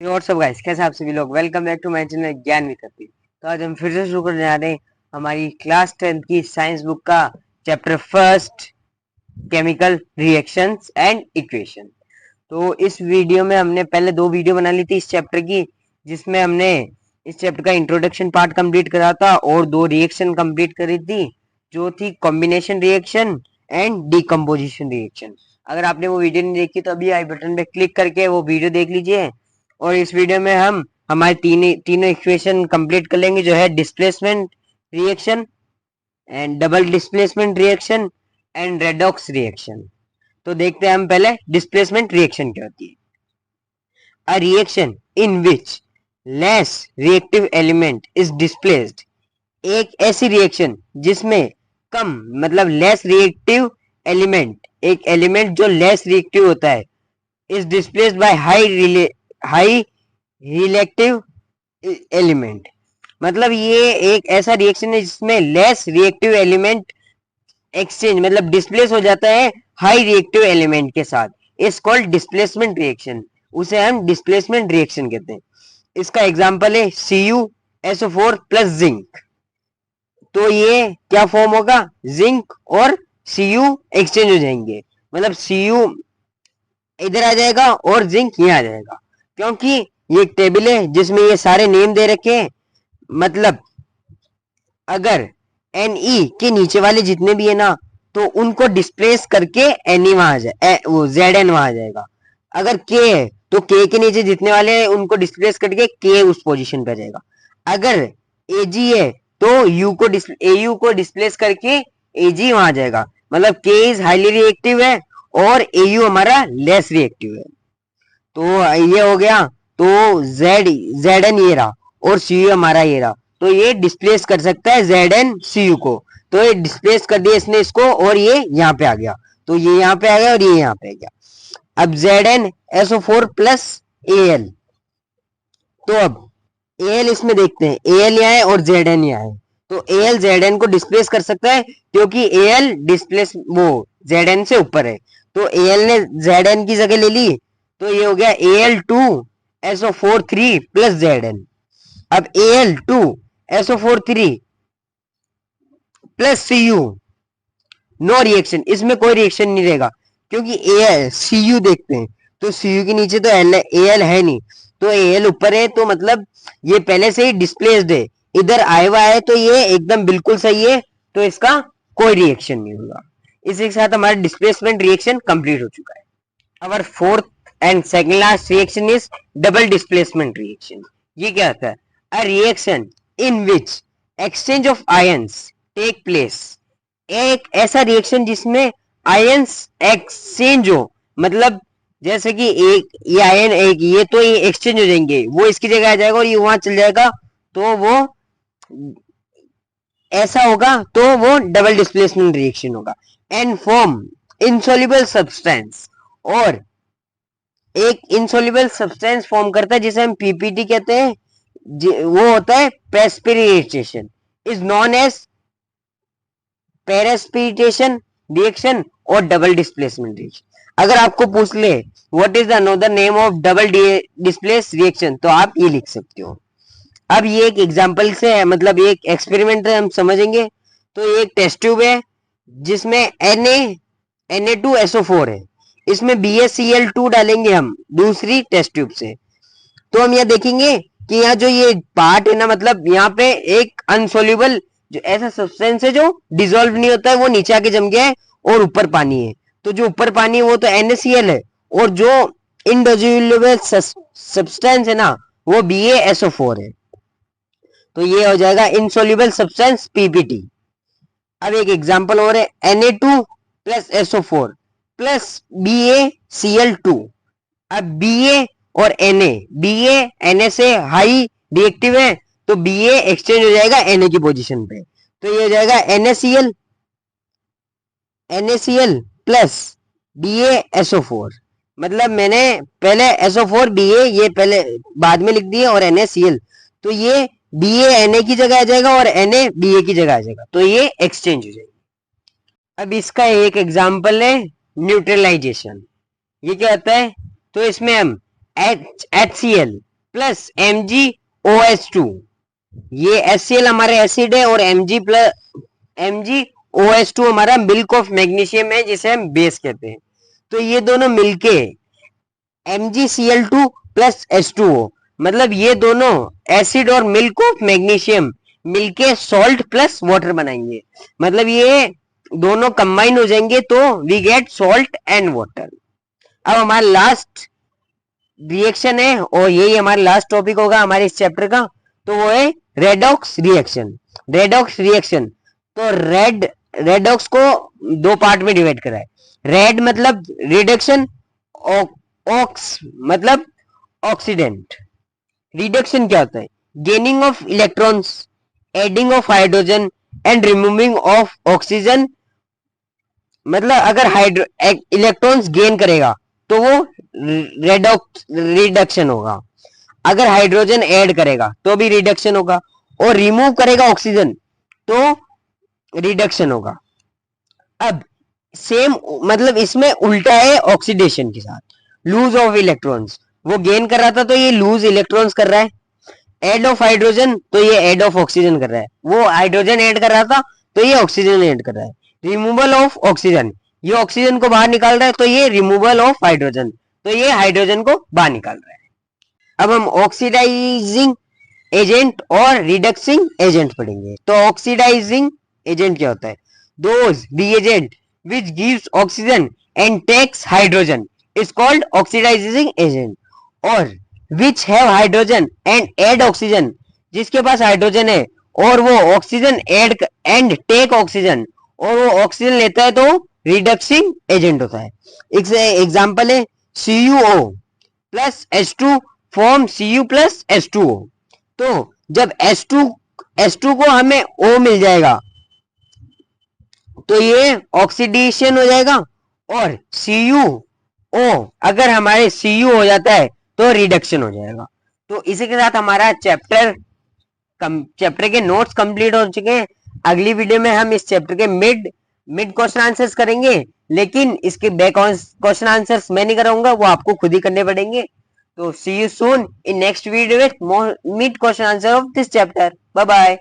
और सब गाइस कैसे आप सभी लोग welcome back to my channel Gyan with Kapil. तो आज हम फिर से शुरू करने जा रहे हैं हमारी क्लास 10th की साइंस बुक का chapter first, chemical reactions and equation. तो इस वीडियो में हमने पहले दो वीडियो बना ली थी इस चैप्टर की, जिसमें हमने इस चैप्टर का इंट्रोडक्शन पार्ट कंप्लीट करा था और दो रिएक्शन कंप्लीट करी थी, जो थी combination reaction and decomposition reaction. अगर आपने वो वीडियो नहीं देखी तो अभी आई बटन पे क्लिक करके वो वीडियो देख लीजिए। और इस वीडियो में हम हमारे तीनों इक्वेशन कंप्लीट कर लेंगे, जो है displacement reaction and double displacement reaction and redox reaction. तो देखते हैं हम पहले डिस्प्लेसमेंट रिएक्शन क्या होती है। A reaction in which less reactive element is displaced, एक ऐसी रिएक्शन जिसमें कम मतलब लेस रिएक्टिव एलिमेंट, एक एलिमेंट जो लेस रिएक्टिव होता है, is displaced by high reactive element. मतलब ये एक ऐसा रिएक्शन है जिसमें लेस रिएक्टिव एलिमेंट एक्सचेंज मतलब डिस्प्लेस हो जाता है हाई रिएक्टिव एलिमेंट के साथ, इज कॉल्ड डिस्प्लेसमेंट रिएक्शन। उसे हम डिस्प्लेसमेंट रिएक्शन कहते हैं। इसका एग्जांपल है CuSO4 प्लस जिंक। तो ये क्या फॉर्म होगा, जिंक और Cu एक्सचेंज हो जाएंगे, मतलब Cu इधर आ जाएगा और जिंक यहाँ आ जाएगा, क्योंकि ये एक टेबल है जिसमें ये सारे नेम दे रखे हैं। मतलब अगर Ne के नीचे वाले जितने भी है ना, तो उनको डिस्प्लेस करके Ne वहां आ जाए, वो Zn वहां आ जाएगा। अगर K है तो K के नीचे जितने वाले हैं उनको डिस्प्लेस करके K उस पोजीशन पे जाएगा। अगर Ag है तो Au को डिस्प्लेस करके Ag वहां आ जाएगा। मतलब K इज हाईली रिएक्टिव है और Au हमारा लेस रिएक्टिव है। तो ये हो गया। तो Zn ये रहा और Cu हमारा ये रहा, तो ये डिस्प्लेस कर सकता है Zn Cu को। तो ये डिस्प्लेस कर दिया इसने इसको और ये यहाँ पे आ गया, तो ये यहाँ पे आ गया और ये यहाँ पे आ गया। अब ZnSO4 प्लस Al, तो अब Al इसमें देखते हैं, Al यहाँ है और Zn यहाँ है, तो Al Zn को डिस्प्लेस कर सकता है क्योंकि Al डिस्प्लेस वो Zn से ऊपर है। तो Al ने Zn की जगह ले ली, तो ये हो गया Al2SO4 प्लस Zn। अब Al2SO4 plus Cu, no reaction, इसमें कोई रिएक्शन नहीं रहेगा क्योंकि Cu देखते हैं तो Cu के नीचे तो Al है नहीं, तो Al ऊपर है, तो मतलब ये पहले से ही डिस्प्लेस्ड है, इधर आया हुआ है, तो ये एकदम बिल्कुल सही है, तो इसका कोई रिएक्शन नहीं होगा। इसी के साथ हमारा डिस्प्लेसमेंट रिएक्शन कंप्लीट हो चुका है। Our fourth and second last reaction is double displacement reaction. ये क्या होता है, a reaction in which exchange of ions take place, एक ऐसा रिएक्शन जिसमें आयंस एक्सचेंज हो, मतलब जैसे कि एक ये आयन एक ये तो ये एक्सचेंज हो जाएंगे, वो इसकी जगह आ जाएगा और ये वहां चल जाएगा, तो वो ऐसा होगा, तो वो डबल डिस्प्लेसमेंट रिएक्शन होगा। एंड फॉर्म इनसॉल्युबल सब्सटेंस, और एक इनसॉल्युबल सब्सटेंस फॉर्म करता है जिसे हम पीपीटी कहते हैं, वो होता है precipitation, is known as precipitation reaction और डबल डिस्प्लेसमेंट रिएक्शन। अगर आपको पूछ ले what is the another name of double displace reaction, तो आप ये लिख सकते हो। अब ये एक एग्जांपल से है, मतलब एक एक्सपेरिमेंट है, हम समझेंगे। तो ये एक टेस्ट ट्यूब है जिसमें Na2SO4 है, इसमें BaCl2 डालेंगे हम दूसरी टेस्ट ट्यूब से। तो हम यहाँ देखेंगे कि यहाँ जो ये पार्ट है ना, मतलब यहाँ पे एक अनसोल्यूबल जो ऐसा सब्सटेंस है जो डिसॉल्व नहीं होता है, वो नीचे आके जम गया है और ऊपर पानी है। तो जो ऊपर पानी है वो तो NaCl है, और जो इनडिसॉल्युबल सब्सटेंस है ना वो BaSO4 है। तो ये हो जाएगा इनसोल्यूबल सब्सटेंस PPT। अब एक एग्जांपल और है Na2 plus SO4 plus BaCl2। अब Ba और Na से हाई रिएक्टिव है, तो Ba एक्सचेंज हो जाएगा Na की पोजीशन पे, तो ये हो जाएगा NaCl प्लस BaSO4। मतलब मैंने पहले SO4 Ba ये पहले बाद में लिख दिए और NaCl, तो ये Ba Na की जगह आ जाएगा और Na Ba की जगह आ जाएगा, तो ये एक्सचेंज हो जाएगी। अब इसका एक एग्जांपल है न्यूट्रलाइजेशन। ये क्या होता है, तो इसमें हम HCl प्लस MgOH2। ये HCl हमारा एसिड है और MgOH2 हमारा मिल्क ऑफ मैग्नीशियम है जिसे हम बेस कहते हैं। तो ये दोनों मिलके MgCl2 प्लस H2O, मतलब ये दोनों एसिड और मिल्क ऑफ मैग्नीशियम मिलके सॉल्ट प्लस वाटर बनाएंगे, मतलब ये दोनों कंबाइन हो जाएंगे तो we get salt and water. अब हमारा लास्ट रिएक्शन है और यही हमारा लास्ट टॉपिक होगा हमारे इस चैप्टर का, तो वो है रेडॉक्स रिएक्शन। रेडॉक्स रिएक्शन, तो रेडॉक्स को दो पार्ट में डिवाइड करा है। रेड मतलब रिडक्शन, ऑक्स मतलब ऑक्सीडेंट। रिडक्शन क्या होता है? Gaining of electrons, adding of hydrogen and removing of oxygen. मतलब अगर इलेक्ट्रॉन्स गेन करेगा तो वो रिडक्शन होगा, अगर हाइड्रोजन ऐड करेगा तो भी रिडक्शन होगा, और रिमूव करेगा ऑक्सीजन तो रिडक्शन होगा। अब सेम मतलब इसमें उल्टा है ऑक्सीडेशन के साथ, लूज ऑफ इलेक्ट्रॉन्स। वो गेन कर रहा था तो ये लूज इलेक्ट्रॉन्स कर रहा है, ऐड ऑफ हाइड्रोजन तो ये ऐड ऑफ ऑक्सीजन कर रहा है, वो हाइड्रोजन ऐड कर रहा था तो ये ऑक्सीजन ऐड कर रहा है। रिमूवल ऑफ ऑक्सीजन, ये ऑक्सीजन को बाहर निकाल रहा है तो ये रिमूवल ऑफ हाइड्रोजन, तो ये हाइड्रोजन को बाहर निकाल रहा है। अब हम ऑक्सीडाइजिंग एजेंट और रिडक्सिंग एजेंट पढ़ेंगे। तो ऑक्सीडाइजिंग एजेंट क्या होता है? Those reagent which gives oxygen and takes hydrogen is called oxidizing agent, और which have hydrogen and add oxygen, जिसके पास हाइड्रोजन है और वो oxygen add and take oxygen, और वो ऑक्सीजन लेता है तो रिडक्सिंग एजेंट होता है। एग्जांपल है CuO plus H2 form Cu plus H2O। तो जब H2 को हमें O मिल जाएगा तो ये ऑक्सीडेशन हो जाएगा, और CuO अगर हमारे Cu हो जाता है तो रिडक्शन हो जाएगा। तो इसी के साथ हमारा चैप्टर के नोट्स कंप्लीट हो चुके हैं। अगली वीडियो में हम इस चैप्टर के मिड क्वेश्चन आंसर्स करेंगे, लेकिन इसके बैक क्वेश्चन आंसर्स मैं नहीं कराऊंगा, वो आपको खुद ही करने पड़ेंगे। तो see you soon in next video with mid question answer of this chapter. Bye bye.